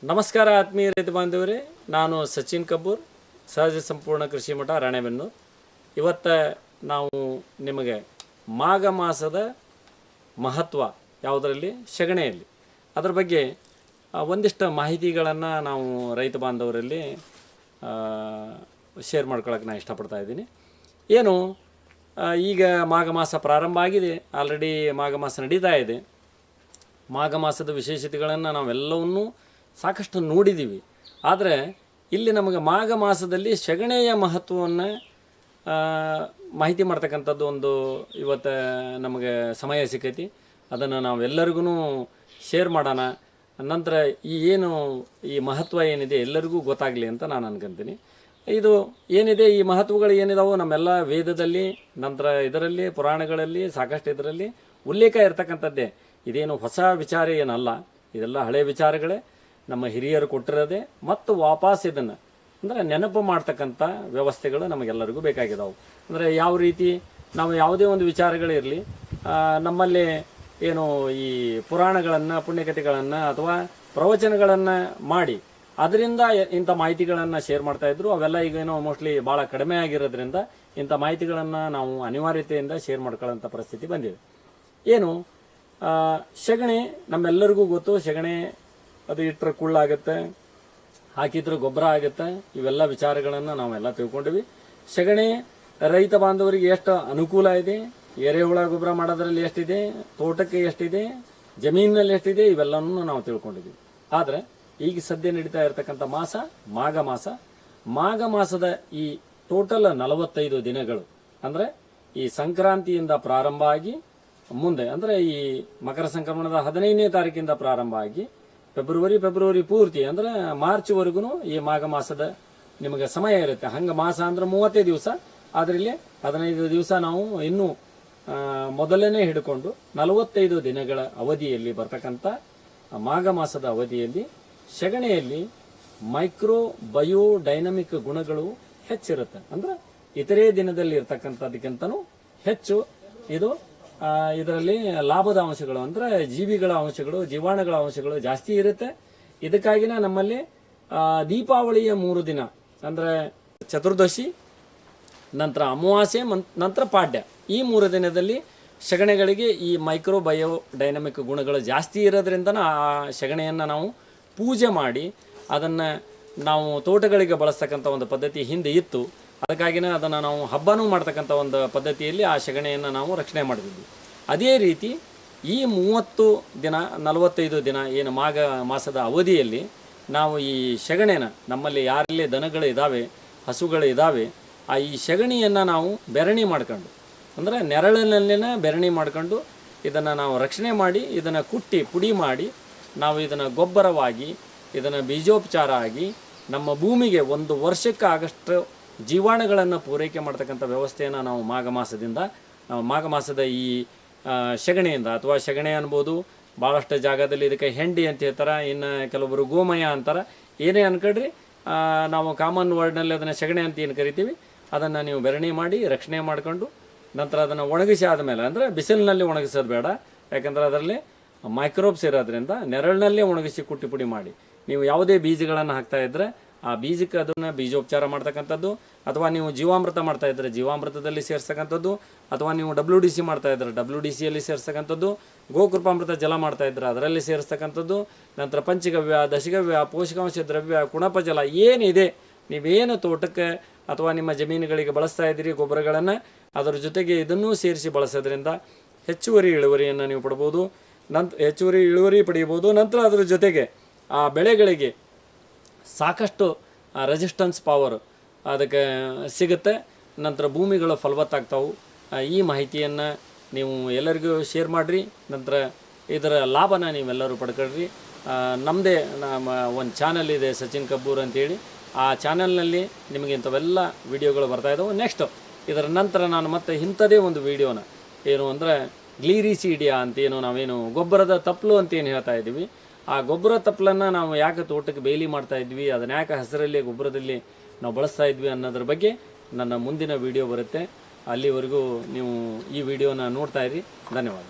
ನಮಸ್ಕಾರ ಆತ್ಮೀಯ ರೈತ ಬಾಂಧವರೇ, ನಾನು ಸಚಿನ್ ಕಬ್ಬೂರ್, ಸಹಜ ಸಂಪೂರ್ಣ ಕೃಷಿ ಮಠ ರಾಣೆಬೆನ್ನೂರು. ಇವತ್ತು ನಾವು ನಿಮಗೆ ಮಾಘ ಮಾಸದ ಮಹತ್ವ ಯಾವುದರಲ್ಲಿ, ಸಗಣಿಯಲ್ಲಿ, ಅದರ ಬಗ್ಗೆ ಒಂದಿಷ್ಟು ಮಾಹಿತಿಗಳನ್ನು ನಾವು ರೈತ ಬಾಂಧವರಲ್ಲಿ ಶೇರ್ ಮಾಡ್ಕೊಳ್ಳೋಕೆ ನಾನು ಇಷ್ಟಪಡ್ತಾ ಇದ್ದೀನಿ. ಏನು ಈಗ ಮಾಘ ಮಾಸ ಪ್ರಾರಂಭ ಆಗಿದೆ, ಆಲ್ರೆಡಿ ಮಾಘ ಮಾಸ ನಡೀತಾ ಇದೆ. ಮಾಘ ಮಾಸದ ವಿಶೇಷತೆಗಳನ್ನು ನಾವೆಲ್ಲವನ್ನೂ ಸಾಕಷ್ಟು ನೋಡಿದ್ದೀವಿ. ಆದರೆ ಇಲ್ಲಿ ನಮಗೆ ಮಾಘ ಮಾಸದಲ್ಲಿ ಸಗಣಿಯ ಮಹತ್ವವನ್ನು ಮಾಹಿತಿ ಮಾಡ್ತಕ್ಕಂಥದ್ದು ಒಂದು ಇವತ್ತು ನಮಗೆ ಸಮಯ ಸಿಕ್ಕೈತಿ. ಅದನ್ನು ನಾವೆಲ್ಲರಿಗೂ ಶೇರ್ ಮಾಡೋಣ. ನಂತರ ಈ ಮಹತ್ವ ಏನಿದೆ ಎಲ್ಲರಿಗೂ ಗೊತ್ತಾಗಲಿ ಅಂತ ನಾನು ಅನ್ಕೊಂತೀನಿ. ಇದು ಏನಿದೆ, ಈ ಮಹತ್ವಗಳು ಏನಿದಾವೋ ನಮ್ಮೆಲ್ಲ ವೇದದಲ್ಲಿ, ನಂತರ ಇದರಲ್ಲಿ ಪುರಾಣಗಳಲ್ಲಿ ಸಾಕಷ್ಟು ಇದರಲ್ಲಿ ಉಲ್ಲೇಖ ಇರತಕ್ಕಂಥದ್ದೇ. ಇದೇನು ಹೊಸ ವಿಚಾರ ಏನಲ್ಲ, ಇದೆಲ್ಲ ಹಳೆ ವಿಚಾರಗಳೇ, ನಮ್ಮ ಹಿರಿಯರು ಕೊಟ್ಟಿರೋದೆ. ಮತ್ತು ವಾಪಸ್ ಇದನ್ನು ಅಂದರೆ ನೆನಪು ಮಾಡ್ತಕ್ಕಂಥ ವ್ಯವಸ್ಥೆಗಳು ನಮಗೆಲ್ಲರಿಗೂ ಬೇಕಾಗಿದ್ದಾವೆ. ಅಂದರೆ ಯಾವ ರೀತಿ ನಾವು ಯಾವುದೇ ಒಂದು ವಿಚಾರಗಳಿರಲಿ, ನಮ್ಮಲ್ಲಿ ಏನು ಈ ಪುರಾಣಗಳನ್ನು, ಪುಣ್ಯಕಥೆಗಳನ್ನು ಅಥವಾ ಪ್ರವಚನಗಳನ್ನು ಮಾಡಿ ಅದರಿಂದ ಇಂಥ ಮಾಹಿತಿಗಳನ್ನು ಶೇರ್ ಮಾಡ್ತಾಯಿದ್ರು. ಅವೆಲ್ಲ ಈಗೇನೋ ಮೋಸ್ಟ್ಲಿ ಭಾಳ ಕಡಿಮೆ ಆಗಿರೋದ್ರಿಂದ ಇಂಥ ಮಾಹಿತಿಗಳನ್ನು ನಾವು ಅನಿವಾರ್ಯತೆಯಿಂದ ಶೇರ್ ಮಾಡ್ಕೊಳ್ಳೋಂಥ ಪರಿಸ್ಥಿತಿ ಬಂದಿದೆ. ಏನು ಸಗಣಿ ನಮ್ಮೆಲ್ಲರಿಗೂ ಗೊತ್ತು. ಸಗಣಿ ಅದು ಇಟ್ಟರೆ ಕುಳ್ಳಾಗುತ್ತೆ, ಹಾಕಿದ್ರೆ ಗೊಬ್ಬರ ಆಗುತ್ತೆ. ಇವೆಲ್ಲ ವಿಚಾರಗಳನ್ನು ನಾವೆಲ್ಲ ತಿಳ್ಕೊಂಡಿವಿ. ಸಗಣಿ ರೈತ ಬಾಂಧವರಿಗೆ ಎಷ್ಟು ಅನುಕೂಲ ಇದೆ, ಎರೆಹುಳ ಗೊಬ್ಬರ ಮಾಡೋದ್ರಲ್ಲಿ ಎಷ್ಟಿದೆ, ತೋಟಕ್ಕೆ ಎಷ್ಟಿದೆ, ಜಮೀನಿನಲ್ಲಿ ಎಷ್ಟಿದೆ, ಇವೆಲ್ಲವನ್ನೂ ನಾವು ತಿಳ್ಕೊಂಡಿದ್ದೀವಿ. ಆದರೆ ಈಗ ಸದ್ಯ ನಡೀತಾ ಇರತಕ್ಕಂಥ ಮಾಸ ಮಾಘ ಮಾಸ. ಮಾಘ ಮಾಸದ ಈ ಟೋಟಲ್ 45 ದಿನಗಳು, ಅಂದರೆ ಈ ಸಂಕ್ರಾಂತಿಯಿಂದ ಪ್ರಾರಂಭ ಆಗಿ ಮುಂದೆ ಅಂದರೆ ಈ ಮಕರ ಸಂಕ್ರಮಣದ 15ನೇ ತಾರೀಕಿಂದ ಪ್ರಾರಂಭ ಆಗಿ ಫೆಬ್ರವರಿ ಪೂರ್ತಿ ಅಂದರೆ ಮಾರ್ಚ್ವರೆಗೂ ಈ ಮಾಘ ಮಾಸದ ನಿಮಗೆ ಸಮಯ ಇರುತ್ತೆ. ಹಂಗೆ ಮಾಸ ಅಂದ್ರೆ 30 ದಿವಸ, ಆದರೆ ಇಲ್ಲಿ 15 ದಿವಸ ನಾವು ಇನ್ನೂ ಮೊದಲನೇ ಹಿಡ್ಕೊಂಡು 45 ದಿನಗಳ ಅವಧಿಯಲ್ಲಿ ಬರ್ತಕ್ಕಂಥ ಮಾಘ ಮಾಸದ ಅವಧಿಯಲ್ಲಿ ಸಗಣಿಯಲ್ಲಿ ಮೈಕ್ರೋ ಬಯೋಡೈನಮಿಕ್ ಗುಣಗಳು ಹೆಚ್ಚಿರುತ್ತೆ. ಅಂದ್ರೆ ಇತರೆ ದಿನದಲ್ಲಿ ಇರ್ತಕ್ಕಂಥದಕ್ಕಿಂತನೂ ಹೆಚ್ಚು ಇದು ಇದರಲ್ಲಿ ಲಾಭದ ಅಂಶಗಳು ಅಂದರೆ ಜೀವಿಗಳ ಅಂಶಗಳು, ಜೀವಾಣುಗಳ ಅಂಶಗಳು ಜಾಸ್ತಿ ಇರುತ್ತೆ. ಇದಕ್ಕಾಗಿನ ನಮ್ಮಲ್ಲಿ ದೀಪಾವಳಿಯ 3 ದಿನ ಅಂದರೆ ಚತುರ್ದಶಿ, ನಂತರ ಅಮಾವಾಸ್ಯೆ, ನಂತರ ಪಾಡ್ಯ, ಈ 3 ದಿನದಲ್ಲಿ ಸಗಣಿಗಳಿಗೆ ಈ ಮೈಕ್ರೋ ಬಯೋಡೈನಮಿಕ್ ಗುಣಗಳು ಜಾಸ್ತಿ ಇರೋದ್ರಿಂದ ಆ ಸಗಣಿಯನ್ನು ನಾವು ಪೂಜೆ ಮಾಡಿ ಅದನ್ನು ನಾವು ತೋಟಗಳಿಗೆ ಬಳಸ್ತಕ್ಕಂಥ ಒಂದು ಪದ್ಧತಿ ಹಿಂದೆ ಇತ್ತು. ಅದಕ್ಕಾಗಿನ ಅದನ್ನು ನಾವು ಹಬ್ಬನೂ ಮಾಡ್ತಕ್ಕಂಥ ಒಂದು ಪದ್ಧತಿಯಲ್ಲಿ ಆ ಸಗಣಿಯನ್ನು ನಾವು ರಕ್ಷಣೆ ಮಾಡಿದ್ವಿ. ಅದೇ ರೀತಿ ಈ 30 ದಿನ 45 ದಿನ ಏನು ಮಾಘ ಮಾಸದ ಅವಧಿಯಲ್ಲಿ ನಾವು ಈ ಸಗಣಿನ ನಮ್ಮಲ್ಲಿ ಯಾರಲ್ಲಿ ದನಗಳಿದ್ದಾವೆ, ಹಸುಗಳಿದ್ದಾವೆ, ಈ ಸಗಣಿಯನ್ನು ನಾವು ಬೆರಣಿ ಮಾಡ್ಕೊಂಡು ಅಂದರೆ ನೆರಳಿನಲ್ಲಿನ ಬೆರಣಿ ಮಾಡ್ಕೊಂಡು ಇದನ್ನು ನಾವು ರಕ್ಷಣೆ ಮಾಡಿ ಇದನ್ನು ಕುಟ್ಟಿ ಪುಡಿ ಮಾಡಿ ನಾವು ಇದನ್ನು ಗೊಬ್ಬರವಾಗಿ ಇದನ್ನು ಬೀಜೋಪಚಾರ ಆಗಿ ನಮ್ಮ ಭೂಮಿಗೆ 1 ವರ್ಷಕ್ಕೆ ಆಗಷ್ಟು ಜೀವಾಣುಗಳನ್ನು ಪೂರೈಕೆ ಮಾಡ್ತಕ್ಕಂಥ ವ್ಯವಸ್ಥೆಯನ್ನು ನಾವು ಮಾಘ ಮಾಸದ ಈ ಸಗಣಿಯಿಂದ, ಅಥವಾ ಸಗಣಿ ಅನ್ಬೋದು, ಭಾಳಷ್ಟು ಜಾಗದಲ್ಲಿ ಇದಕ್ಕೆ ಹೆಂಡಿ ಅಂತ ಹೇಳ್ತಾರೆ, ಇನ್ನು ಕೆಲವೊಬ್ಬರು ಗೋಮಯ ಅಂತಾರೆ, ಏನೇ ಅನ್ಕೊಳ್ರಿ. ನಾವು ಕಾಮನ್ ವರ್ಡ್ನಲ್ಲಿ ಅದನ್ನು ಸಗಣಿ ಅಂತ ಏನು ಕರಿತೀವಿ, ಅದನ್ನು ನೀವು ಬೆರಣಿ ಮಾಡಿ ರಕ್ಷಣೆ ಮಾಡಿಕೊಂಡು ನಂತರ ಅದನ್ನು ಒಣಗಿಸಿ ಆದಮೇಲೆ, ಅಂದರೆ ಬಿಸಿಲಿನಲ್ಲಿ ಒಣಗಿಸೋದು ಬೇಡ, ಯಾಕಂದರೆ ಅದರಲ್ಲಿ ಮೈಕ್ರೋಬ್ಸ್ ಇರೋದ್ರಿಂದ ನೆರಳಿನಲ್ಲೇ ಒಣಗಿಸಿ ಕುಟ್ಟಿ ಪುಡಿ ಮಾಡಿ ನೀವು ಯಾವುದೇ ಬೀಜಗಳನ್ನು ಹಾಕ್ತಾ ಇದ್ದರೆ ಆ ಬೀಜಕ್ಕೆ ಅದನ್ನು ಬೀಜೋಪಚಾರ ಮಾಡ್ತಕ್ಕಂಥದ್ದು, ಅಥವಾ ನೀವು ಜೀವಾಮೃತ ಮಾಡ್ತಾ ಇದ್ದರೆ ಜೀವಾಮೃತದಲ್ಲಿ ಸೇರಿಸ್ತಕ್ಕಂಥದ್ದು, ಅಥವಾ ನೀವು WDC ಮಾಡ್ತಾ ಇದ್ದರೆ WDCಯಲ್ಲಿ ಸೇರಿಸ್ತಕ್ಕಂಥದ್ದು, ಗೋಕೃಪಾಮೃತ ಜಲ ಮಾಡ್ತಾ ಇದ್ದರೆ ಅದರಲ್ಲಿ ಸೇರಿಸ್ತಕ್ಕಂಥದ್ದು, ನಂತರ ಪಂಚಗವ್ಯ, ದಶಗವ್ಯ, ಪೋಷಕಾಂಶ ದ್ರವ್ಯ, ಕುಣಪ ಜಲ ಏನಿದೆ, ನೀವೇನು ತೋಟಕ್ಕೆ ಅಥವಾ ನಿಮ್ಮ ಜಮೀನುಗಳಿಗೆ ಬಳಸ್ತಾ ಇದ್ದೀರಿ ಗೊಬ್ಬರಗಳನ್ನು, ಅದರ ಜೊತೆಗೆ ಇದನ್ನೂ ಸೇರಿಸಿ ಬಳಸೋದ್ರಿಂದ ಹೆಚ್ಚುವರಿ ಇಳುವರಿಯನ್ನು ನೀವು ಪಡ್ಬೋದು. ಹೆಚ್ಚುವರಿ ಇಳುವರಿ ಪಡೆಯಬಹುದು. ನಂತರ ಅದರ ಜೊತೆಗೆ ಆ ಬೆಳೆಗಳಿಗೆ ಸಾಕಷ್ಟು ರೆಸಿಸ್ಟೆನ್ಸ್ ಪವರ್ ಅದಕ್ಕೆ ಸಿಗುತ್ತೆ. ನಂತರ ಭೂಮಿಗಳು ಫಲವತ್ತಾಗ್ತಾವೆ. ಈ ಮಾಹಿತಿಯನ್ನು ನೀವು ಎಲ್ಲರಿಗೂ ಶೇರ್ ಮಾಡಿರಿ. ನಂತರ ಇದರ ಲಾಭನ ನೀವೆಲ್ಲರೂ ಪಡ್ಕೊಳ್ರಿ. ನಮ್ಮದೇ ಒಂದು ಚಾನಲ್ ಇದೆ, ಸಚಿನ್ ಕಬ್ಬೂರ್ ಅಂತೇಳಿ. ಆ ಚಾನಲ್ನಲ್ಲಿ ನಿಮಗೆ ಇಂಥವೆಲ್ಲ ವಿಡಿಯೋಗಳು ಬರ್ತಾಯಿದ್ದಾವೆ. ನೆಕ್ಸ್ಟ್ ಇದರ ನಂತರ ನಾನು ಮತ್ತೆ ಇಂಥದೇ ಒಂದು ವಿಡಿಯೋನ ಏನು ಅಂದರೆ ಗ್ಲೀರಿಸೀಡಿಯಾ ಅಂತೇನು ನಾವೇನು ಗೊಬ್ಬರದ ತಪ್ಪಲು ಅಂತೇನು ಹೇಳ್ತಾ ಇದ್ದೀವಿ, ಆ ಗೊಬ್ಬರ ತಪ್ಪಲನ್ನು ನಾವು ಯಾಕೆ ತೋಟಕ್ಕೆ ಬೇಲಿ ಮಾಡ್ತಾ ಇದ್ವಿ, ಅದನ್ನ ಯಾಕೆ ಹಸಿರಲ್ಲಿ ಗೊಬ್ಬರದಲ್ಲಿ ನಾವು ಬಳಸ್ತಾ ಇದ್ವಿ ಅನ್ನೋದ್ರ ಬಗ್ಗೆ ನನ್ನ ಮುಂದಿನ ವಿಡಿಯೋ ಬರುತ್ತೆ. ಅಲ್ಲಿವರೆಗೂ ನೀವು ಈ ವಿಡಿಯೋನ ನೋಡ್ತಾ ಇರಿ. ಧನ್ಯವಾದ.